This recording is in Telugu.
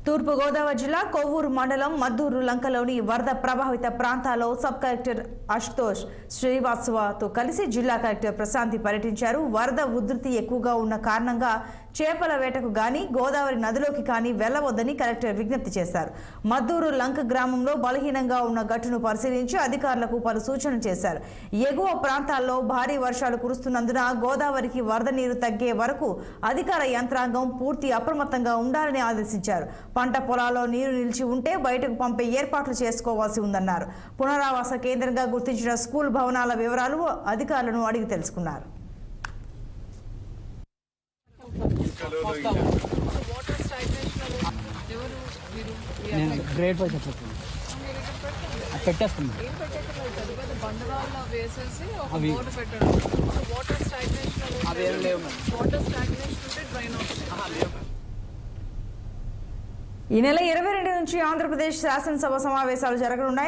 తూర్పు గోదావరి జిల్లా కొవ్వూరు మండలం మద్దూరు లంకలోని వరద ప్రభావిత ప్రాంతాల్లో సబ్ కలెక్టర్ అశుతోష్ శ్రీవాత్సవతో కలిసి జిల్లా కలెక్టర్ ప్రశాంతి పర్యటించారు. వరద ఉధృతి ఎక్కువగా ఉన్న కారణంగా చేపల వేటకు గాని గోదావరి నదిలోకి కానీ వెళ్లవద్దని కలెక్టర్ విజ్ఞప్తి చేశారు. మద్దూరు లంక గ్రామంలో బలహీనంగా ఉన్న గట్టును పరిశీలించి అధికారులకు పలు సూచనలు చేశారు. ఎగువ ప్రాంతాల్లో భారీ వర్షాలు కురుస్తున్నందున గోదావరికి వరద నీరు తగ్గే వరకు అధికార యంత్రాంగం పూర్తి అప్రమత్తంగా ఉండాలని ఆదేశించారు. పంట పొలాల్లో నీరు నిలిచి ఉంటే బయటకు పంపే ఏర్పాట్లు చేసుకోవాల్సి ఉందన్నారు. పునరావాస కేంద్రంగా గుర్తించిన స్కూల్ భవనాల వివరాలు అధికారులను అడిగి తెలుసుకున్నారు. ఈ నెల 22 నుంచి ఆంధ్రప్రదేశ్ శాసనసభ సమావేశాలు జరగనున్నాయి.